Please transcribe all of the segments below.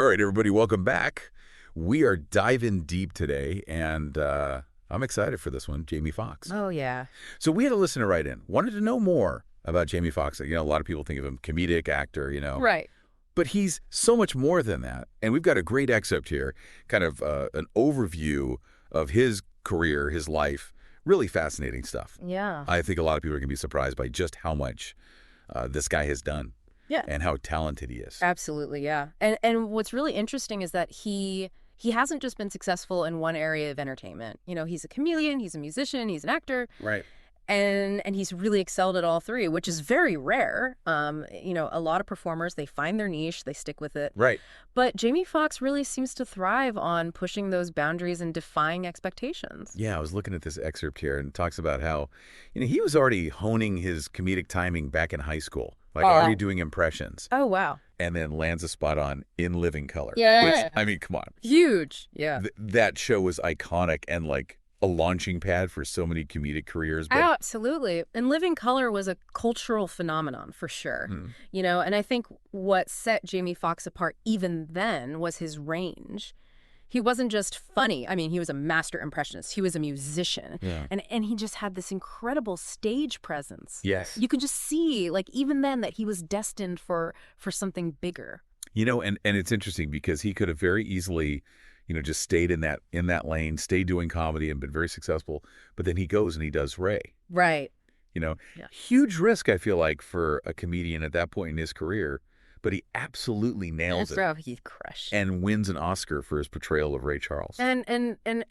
right, everybody, welcome back. We are diving deep today, and I'm excited for this one, Jamie Foxx. Oh, yeah. So we had a listener write in, wanted to know more about Jamie Foxx. You know, a lot of people think of him comedic actor, you know. Right. But he's so much more than that. And we've got a great excerpt here, kind of an overview of his career, his life. Really fascinating stuff. Yeah. I think a lot of people are going to be surprised by just how much this guy has done. Yeah. And how talented he is. Absolutely, yeah. And what's really interesting is that he hasn't just been successful in one area of entertainment. You know, he's a comedian, he's a musician, he's an actor. Right. And he's really excelled at all three, which is very rare. You know, a lot of performers, they find their niche, they stick with it. Right. But Jamie Foxx really seems to thrive on pushing those boundaries and defying expectations. Yeah, I was looking at this excerpt here, and it talks about how, you know, he was already honing his comedic timing back in high school, like already doing impressions. Oh, wow. And then lands a spot on In Living Color. Yeah. Which, I mean, come on. Huge. Yeah. That show was iconic and like a launching pad for so many comedic careers. But... Absolutely. And Living Color was a cultural phenomenon for sure. You know, and I think what set Jamie Foxx apart even then was his range. He wasn't just funny. I mean, he was a master impressionist. He was a musician. Yeah. And he just had this incredible stage presence. Yes. You could just see, like, even then that he was destined for something bigger. You know, and it's interesting because he could have very easily, you know, just stayed in that lane, stayed doing comedy and been very successful. But then he goes and he does Ray. Right. You know, Yeah. Huge risk, I feel like, for a comedian at that point in his career. But he absolutely nails it. He crushed. And wins an Oscar for his portrayal of Ray Charles. And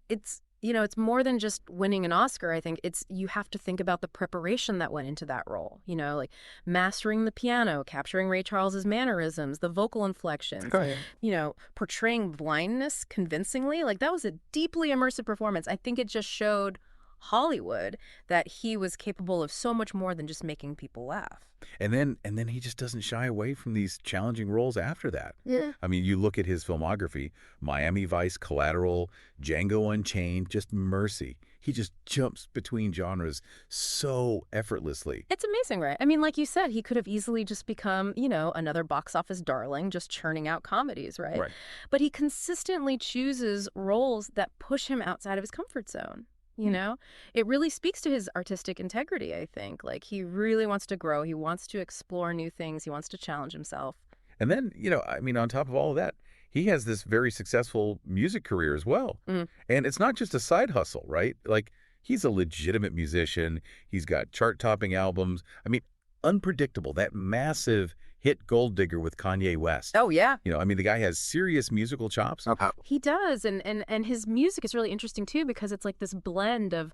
it's, you know, it's more than just winning an Oscar. I think you have to think about the preparation that went into that role. You know, like mastering the piano, capturing Ray Charles's mannerisms, the vocal inflections, you know, portraying blindness convincingly. Like that was a deeply immersive performance. I think it just showed Hollywood that he was capable of so much more than just making people laugh. And then he just doesn't shy away from these challenging roles after that. Yeah. I mean, you look at his filmography, Miami Vice, Collateral, Django Unchained, just Mercy. He just jumps between genres so effortlessly. It's amazing, right? I mean, like you said, he could have easily just become, you know, another box office darling, just churning out comedies, right? But he consistently chooses roles that push him outside of his comfort zone. You know, it really speaks to his artistic integrity, I think. Like, he really wants to grow. He wants to explore new things. He wants to challenge himself. And then, you know, I mean, on top of all of that, he has this very successful music career as well. And it's not just a side hustle, right? Like, he's a legitimate musician. He's got chart-topping albums. I mean, Unpredictable, that massive hit Gold Digger with Kanye West. Oh, yeah. You know, I mean, the guy has serious musical chops. He does. And his music is really interesting, too, because it's like this blend of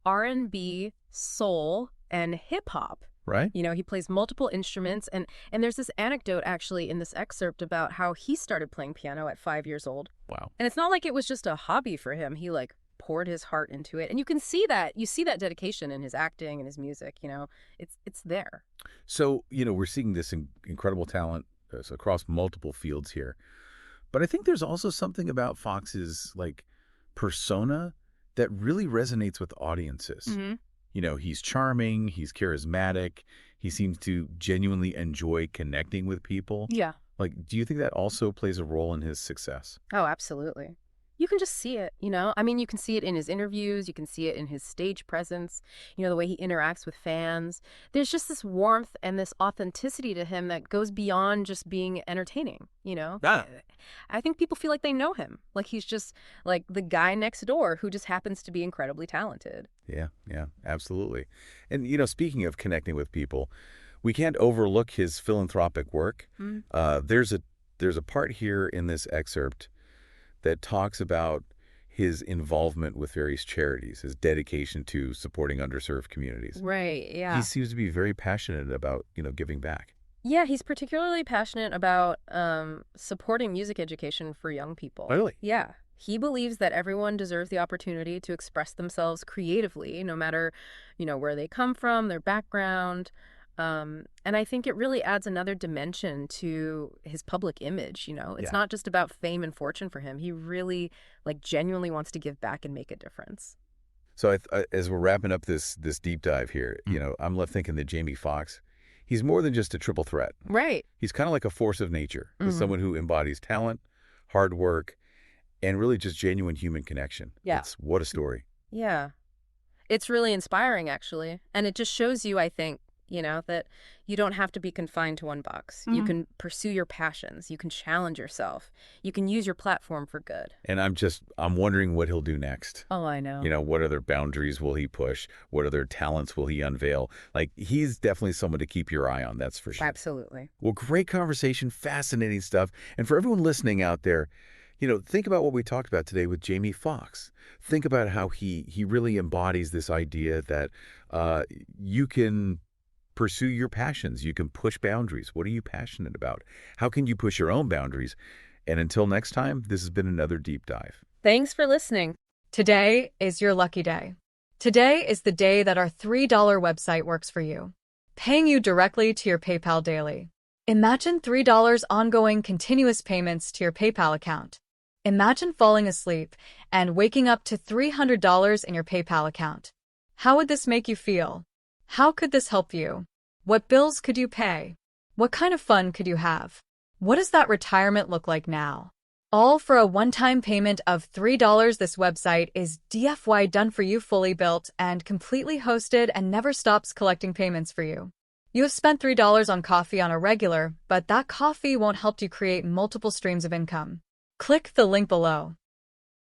R&B, soul, and hip-hop. Right. You know, he plays multiple instruments. And there's this anecdote, actually, in this excerpt about how he started playing piano at 5 years old. Wow. And it's not like it was just a hobby for him. He, like, poured his heart into it. And you can see that. You see that dedication in his acting and his music, you know. It's there. So, you know, we're seeing this incredible talent across multiple fields here. But I think there's also something about Foxx's, like, persona that really resonates with audiences. You know, he's charming, he's charismatic, he seems to genuinely enjoy connecting with people. Yeah. Like, do you think that also plays a role in his success? Oh, absolutely. You can just see it, you know? I mean, you can see it in his interviews. You can see it in his stage presence, you know, the way he interacts with fans. There's just this warmth and this authenticity to him that goes beyond just being entertaining, you know? Yeah. I think people feel like they know him. Like he's just like the guy next door who just happens to be incredibly talented. Yeah, absolutely. And, you know, speaking of connecting with people, we can't overlook his philanthropic work. There's a part here in this excerpt that talks about his involvement with various charities, his dedication to supporting underserved communities. Right, yeah. He seems to be very passionate about, you know, giving back. Yeah, he's particularly passionate about supporting music education for young people. Really? Yeah. He believes that everyone deserves the opportunity to express themselves creatively, no matter, you know, where they come from, their background. And I think it really adds another dimension to his public image, you know. It's not just about fame and fortune for him. He really, like, genuinely wants to give back and make a difference. So as we're wrapping up this deep dive here, you know, I'm left thinking that Jamie Foxx, he's more than just a triple threat. Right. He's kind of like a force of nature, someone who embodies talent, hard work, and really just genuine human connection. Yeah. What a story. Yeah. It's really inspiring, actually. And it just shows you, I think, that you don't have to be confined to one box. You can pursue your passions. You can challenge yourself. You can use your platform for good. And I'm wondering what he'll do next. Oh, I know. What other boundaries will he push? What other talents will he unveil? Like, he's definitely someone to keep your eye on, that's for sure. Absolutely. Well, great conversation, fascinating stuff. And for everyone listening out there, think about what we talked about today with Jamie Foxx. Think about how he really embodies this idea that you can pursue your passions. You can push boundaries. What are you passionate about? How can you push your own boundaries? And until next time, this has been another Deep Dive. Thanks for listening. Today is your lucky day. Today is the day that our $3 website works for you, paying you directly to your PayPal daily. Imagine $3 ongoing continuous payments to your PayPal account. Imagine falling asleep and waking up to $300 in your PayPal account. How would this make you feel? How could this help you? What bills could you pay? What kind of fun could you have? What does that retirement look like now? All for a one-time payment of $3. This website is DFY done for you, fully built and completely hosted, and never stops collecting payments for you. You have spent $3 on coffee on a regular, but that coffee won't help you create multiple streams of income. Click the link below.